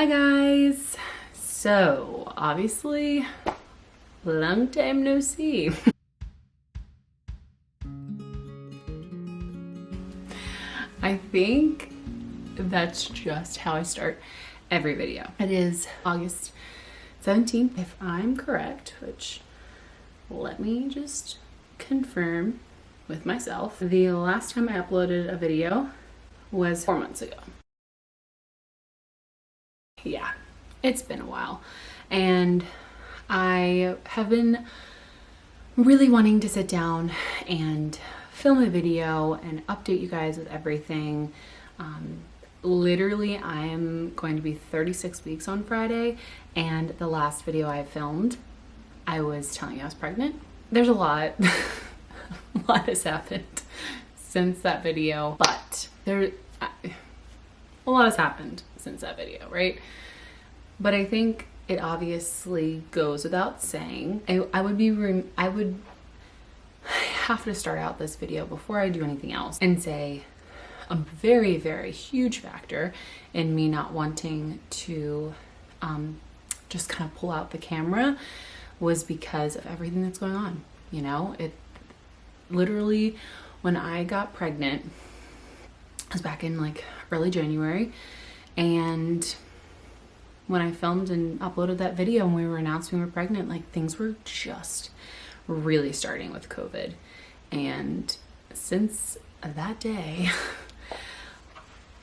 Hi guys! So obviously, long time no see. I think that's just how I start every video. It is August 17th, if I'm correct, which let me just confirm with myself. The last time I uploaded a video was 4 months ago. Yeah, it's been a while. And I have been really wanting to sit down and film a video and update you guys with everything. Literally, I am going to be 36 weeks on Friday, and the last video I filmed, I was telling you I was pregnant. There's a lot, a lot has happened since that video, but a lot has happened since that video, right? But I think it obviously goes without saying. I would have to start out this video before I do anything else and say a very, very huge factor in me not wanting to just kind of pull out the camera was because of everything that's going on. You know, it literally, when I got pregnant, it was back in like early January, and when I filmed and uploaded that video and we were announcing we were pregnant, like things were just really starting with COVID. And since that day,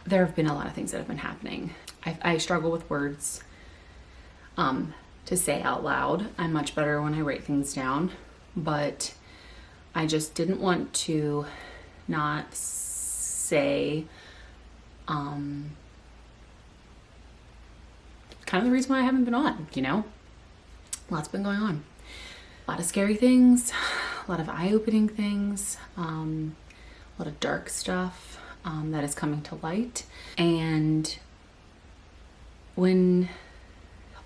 there have been a lot of things that have been happening. I struggle with words to say out loud. I'm much better when I write things down, but I just didn't want to not say kind of the reason why I haven't been on, you know? Lots been going on. A lot of scary things, a lot of eye-opening things, a lot of dark stuff that is coming to light. And when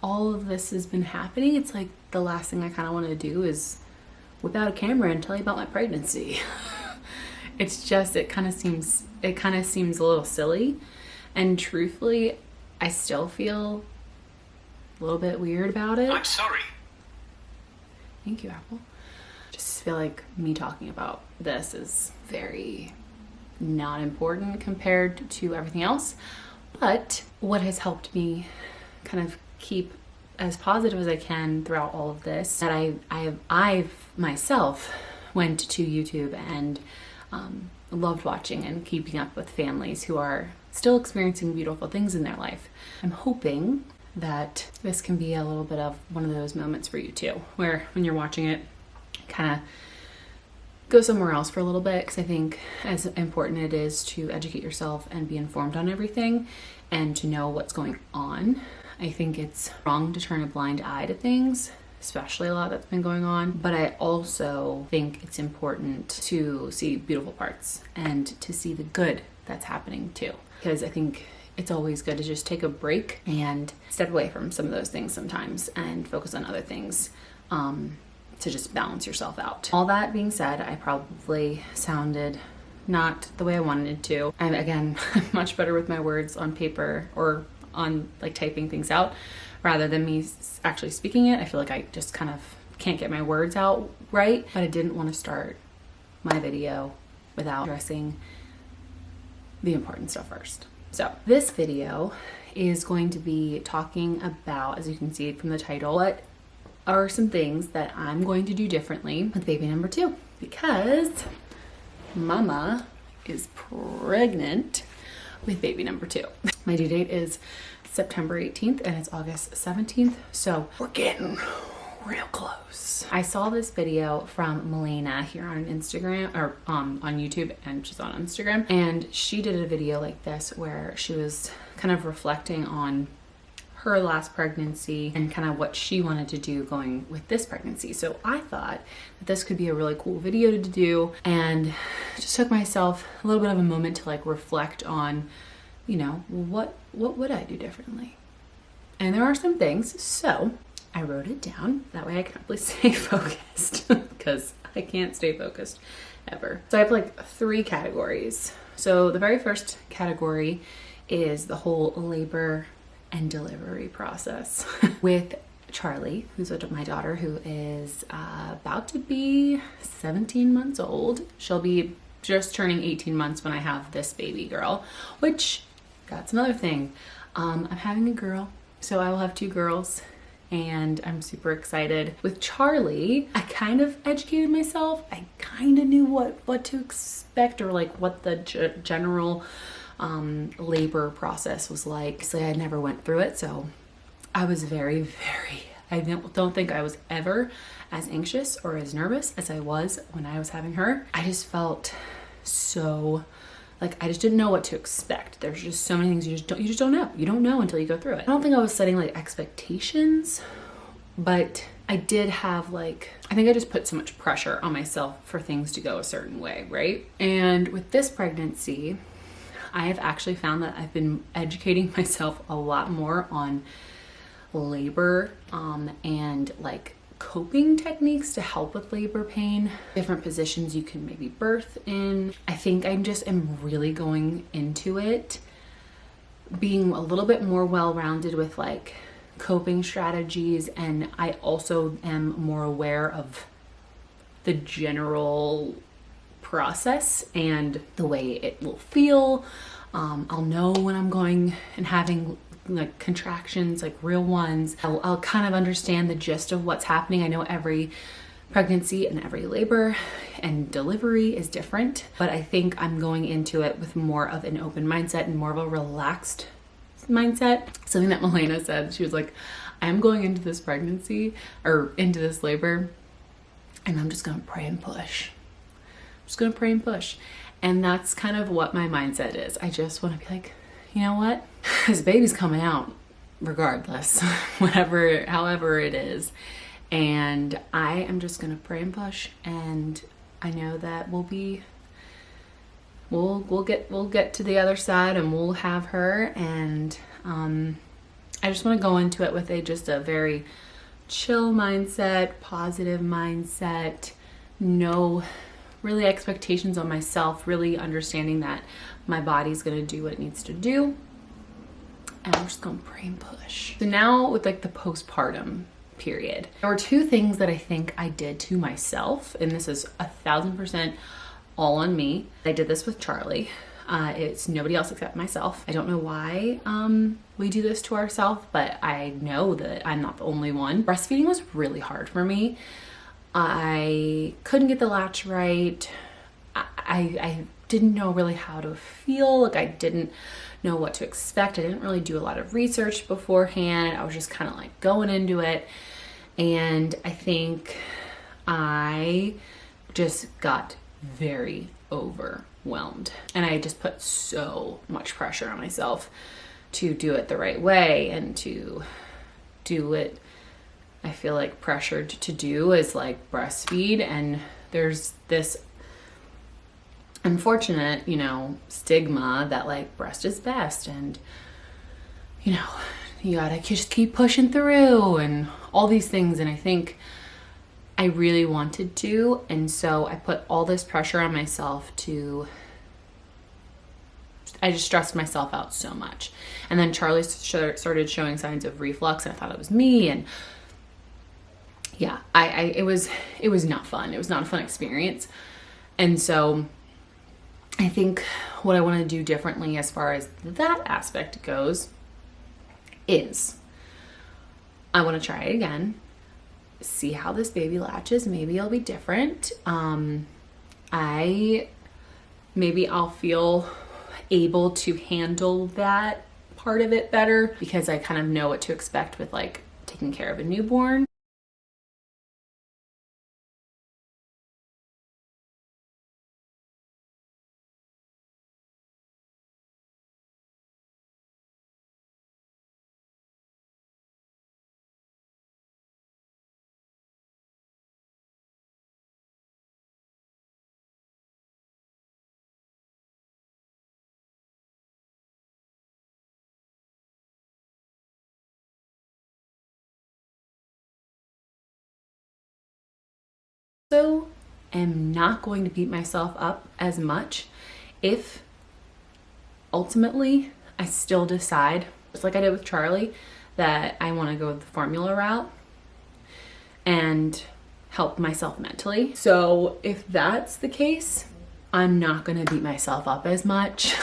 all of this has been happening, it's like the last thing I kind of want to do is whip out a camera and tell you about my pregnancy. It's just, it kind of seems a little silly. And truthfully, I still feel a little bit weird about it. I'm sorry. Thank you, Apple. Just feel like me talking about this is very not important compared to everything else. But what has helped me kind of keep as positive as I can throughout all of this, that I've myself went to YouTube and loved watching and keeping up with families who are still experiencing beautiful things in their life. I'm hoping that this can be a little bit of one of those moments for you too, where when you're watching it, kind of go somewhere else for a little bit, because I think as important it is to educate yourself and be informed on everything and to know what's going on. I think it's wrong to turn a blind eye to things, especially a lot that's been going on. But I also think it's important to see beautiful parts and to see the good that's happening too. Because I think it's always good to just take a break and step away from some of those things sometimes and focus on other things to just balance yourself out. All that being said, I probably sounded not the way I wanted to. I'm, again, much better with my words on paper or on like typing things out rather than me actually speaking it. I feel like I just kind of can't get my words out right, but I didn't want to start my video without addressing the important stuff first. So this video is going to be talking about, as you can see from the title, what are some things that I'm going to do differently with baby number 2, because mama is pregnant with baby number 2. My due date is September 18th and it's August 17th, so we're getting real close. I saw this video from Milena here on Instagram, or on YouTube, and she's on Instagram, and she did a video like this where she was kind of reflecting on her last pregnancy and kind of what she wanted to do going with this pregnancy. So I thought that this could be a really cool video to do, and just took myself a little bit of a moment to like reflect on, you know, what would I do differently? And there are some things, so I wrote it down. That way I can really stay focused because I can't stay focused ever. So I have like 3 categories. So the very first category is the whole labor and delivery process. With Charlie, who's my daughter, who is about to be 17 months old. She'll be just turning 18 months when I have this baby girl, which that's another thing. I'm having a girl, so I will have 2 girls, and I'm super excited. With Charlie, I kind of educated myself. I kind of knew what to expect, or like what the general labor process was like. So I never went through it, so I was very, I don't think I was ever as anxious or as nervous as I was when I was having her. I just felt so like I just didn't know what to expect. There's just so many things you just don't know. You don't know until you go through it. I don't think I was setting like expectations, but I did have like, I think I just put so much pressure on myself for things to go a certain way, right? And with this pregnancy, I have actually found that I've been educating myself a lot more on labor and like coping techniques to help with labor pain, different positions you can maybe birth in. I think I just am really going into it being a little bit more well-rounded with like coping strategies, and I also am more aware of the general process and the way it will feel. I'll know when I'm going and having like contractions, like real ones. I'll kind of understand the gist of what's happening. I know every pregnancy and every labor and delivery is different, but I think I'm going into it with more of an open mindset and more of a relaxed mindset. Something that Milena said, she was like, I'm going into this pregnancy or into this labor and I'm just gonna pray and push. I'm just gonna pray and push. And that's kind of what my mindset is. I just want to be like, you know what? This baby's coming out regardless, however it is. And I am just gonna pray and push, and I know that we'll get to the other side and we'll have her. And I just want to go into it with just a very chill mindset, positive mindset, no really expectations on myself, really understanding that my body's gonna do what it needs to do, and I'm just gonna pray and push. So now with like the postpartum period, there were 2 things that I think I did to myself, and this is 1000% all on me. I did this with Charlie. It's nobody else except myself. I don't know why we do this to ourselves, but I know that I'm not the only one. Breastfeeding was really hard for me. I couldn't get the latch right. I didn't know really how to feel. Like I didn't know what to expect. I didn't really do a lot of research beforehand. I was just kind of like going into it. And I think I just got very overwhelmed. And I just put so much pressure on myself to do it the right way and to do it. I feel like pressured to do is like breastfeed, and there's this unfortunate, stigma that like breast is best, and you gotta just keep pushing through and all these things. And I think I really wanted to, and so I put all this pressure on myself I just stressed myself out so much. And then Charlie started showing signs of reflux, and I thought it was me. And yeah, it was not fun. It was not a fun experience. And so I think what I want to do differently as far as that aspect goes is I want to try it again, see how this baby latches. Maybe it'll be different. Maybe I'll feel able to handle that part of it better because I kind of know what to expect with like taking care of a newborn. Also am not going to beat myself up as much if ultimately I still decide just like I did with Charlie, that I want to go the formula route and help myself mentally. So if that's the case, I'm not going to beat myself up as much.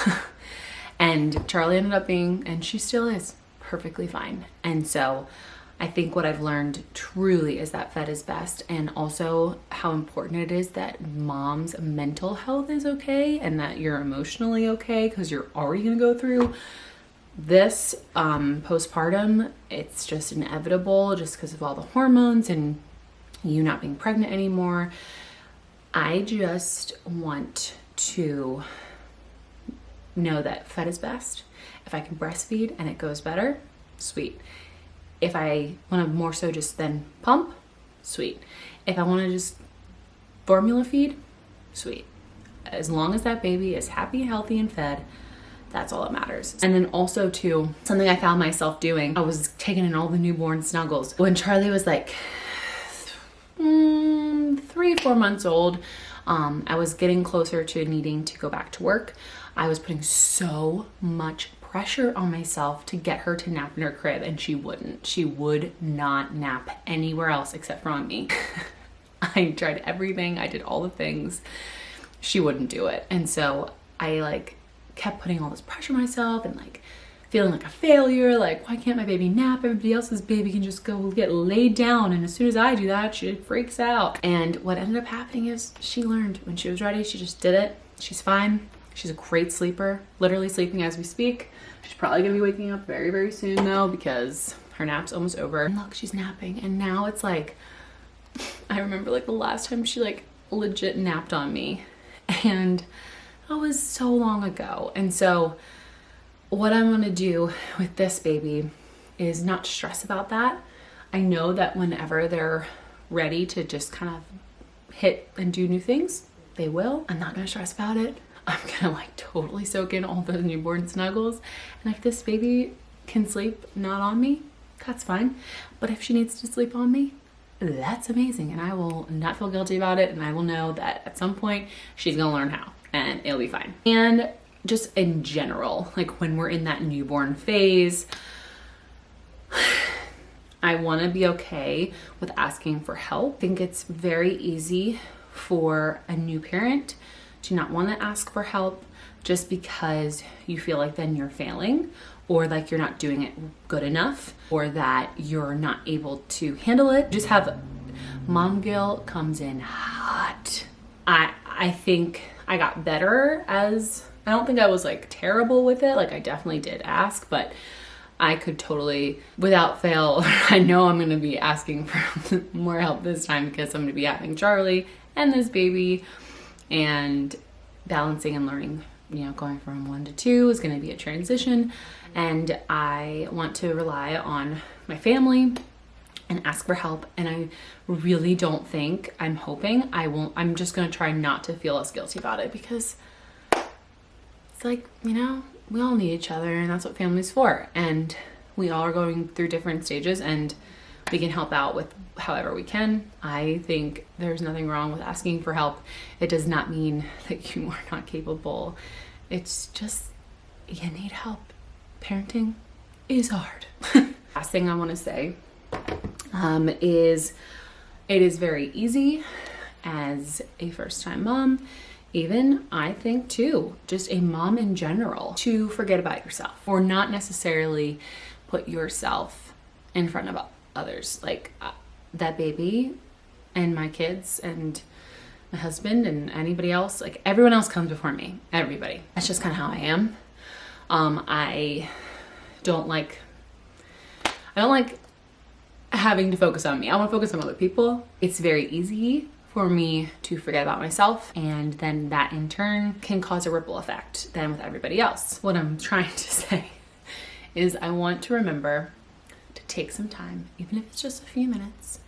And Charlie ended up being, and she still is, perfectly fine. And so I think what I've learned truly is that fed is best, and also how important it is that mom's mental health is okay and that you're emotionally okay, because you're already going to go through this postpartum. It's just inevitable just because of all the hormones and you not being pregnant anymore. I just want to know that fed is best. If I can breastfeed and it goes better, sweet. If I want to more so just then pump, sweet. If I want to just formula feed, sweet. As long as that baby is happy, healthy, and fed, that's all that matters. And then also too, something I found myself doing, I was taking in all the newborn snuggles. When Charlie was like 3-4 months old, I was getting closer to needing to go back to work. I was putting so much pressure on myself to get her to nap in her crib, and she wouldn't. She would not nap anywhere else except for on me. I tried everything. I did all the things. She wouldn't do it. And so I like kept putting all this pressure on myself and like feeling like a failure. Like, why can't my baby nap? Everybody else's baby can just go get laid down. And as soon as I do that, she freaks out. And what ended up happening is she learned when she was ready. She just did it. She's fine. She's a great sleeper, literally sleeping as we speak. She's probably gonna be waking up very, very soon though, because her nap's almost over. And look, she's napping. And now it's like, I remember like the last time she like legit napped on me, and that was so long ago. And so what I'm gonna do with this baby is not stress about that. I know that whenever they're ready to just kind of hit and do new things, they will. I'm not gonna stress about it. I'm gonna like totally soak in all those newborn snuggles. And if this baby can sleep not on me, that's fine. But if she needs to sleep on me, that's amazing. And I will not feel guilty about it. And I will know that at some point she's gonna learn how, and it'll be fine. And just in general, like when we're in that newborn phase, I wanna be okay with asking for help. I think it's very easy for a new parent to not want to ask for help just because you feel like then you're failing, or like you're not doing it good enough, or that you're not able to handle it. Just have mom guilt comes in hot. I think I got better as, I don't think I was like terrible with it. Like I definitely did ask, but I could totally, without fail, I know I'm going to be asking for more help this time because I'm going to be having Charlie and this baby. And balancing and learning, you know, going from 1 to 2 is going to be a transition. And I want to rely on my family and ask for help. And I really don't think, I'm hoping I won't, I'm just going to try not to feel as guilty about it, because it's like, you know, we all need each other, and that's what family's for. And we all are going through different stages, and we can help out with however we can. I think there's nothing wrong with asking for help. It does not mean that you are not capable. It's just, you need help. Parenting is hard. Last thing I want to say is it is very easy as a first-time mom, even I think too, just a mom in general, to forget about yourself, or not necessarily put yourself in front of others. Like that baby and my kids and my husband and anybody else, like everyone else comes before me. Everybody. That's just kind of how I am. I don't like having to focus on me. I want to focus on other people. It's very easy for me to forget about myself, and then that in turn can cause a ripple effect then with everybody else. What I'm trying to say is I want to remember to take some time, even if it's just a few minutes,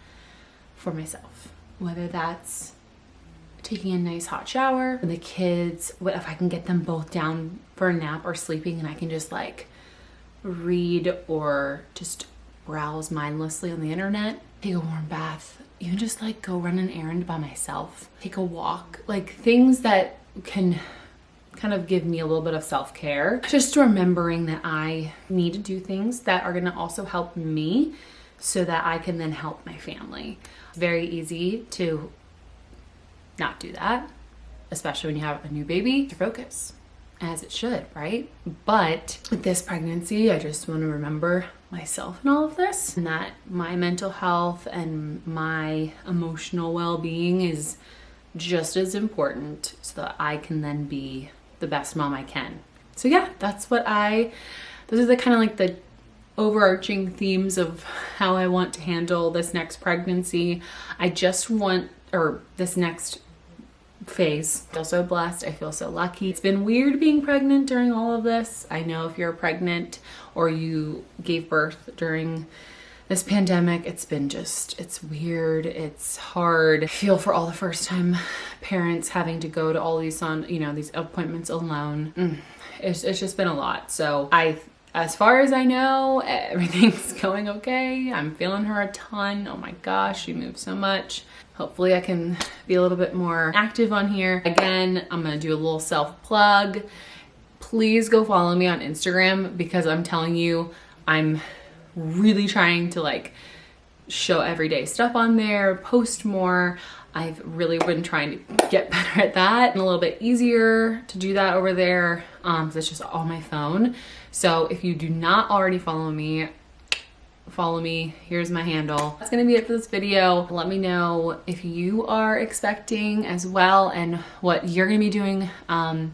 for myself. Whether that's taking a nice hot shower, the kids, what if I can get them both down for a nap or sleeping, and I can just like read or just browse mindlessly on the internet, take a warm bath, even just like go run an errand by myself, take a walk, like things that can kind of give me a little bit of self-care. Just remembering that I need to do things that are gonna also help me so that I can then help my family. It's very easy to not do that, especially when you have a new baby, to focus, as it should, right? But with this pregnancy, I just want to remember myself in all of this, and that my mental health and my emotional well-being is just as important so that I can then be the best mom I can. So yeah, those are the kind of like the overarching themes of how I want to handle this next pregnancy. This next phase. I feel so blessed. I feel so lucky. It's been weird being pregnant during all of this. I know if you're pregnant or you gave birth during this pandemic, it's weird. It's hard. I feel for all the first time parents having to go to all these these appointments alone. It's just been a lot. So as far as I know, everything's going okay. I'm feeling her a ton. Oh my gosh, she moves so much. Hopefully I can be a little bit more active on here. Again, I'm gonna do a little self-plug. Please go follow me on Instagram, because I'm telling you, I'm really trying to show everyday stuff on there, post more. I've really been trying to get better at that, and a little bit easier to do that over there, because it's just on my phone. So if you do not already follow me, here's my handle. That's gonna be it for this video. Let me know if you are expecting as well, and what you're gonna be doing and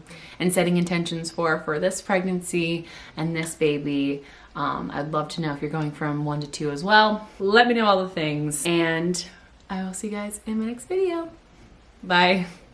setting intentions for this pregnancy and this baby. I'd love to know if you're going from 1 to 2 as well. Let me know all the things, and I will see you guys in my next video. Bye.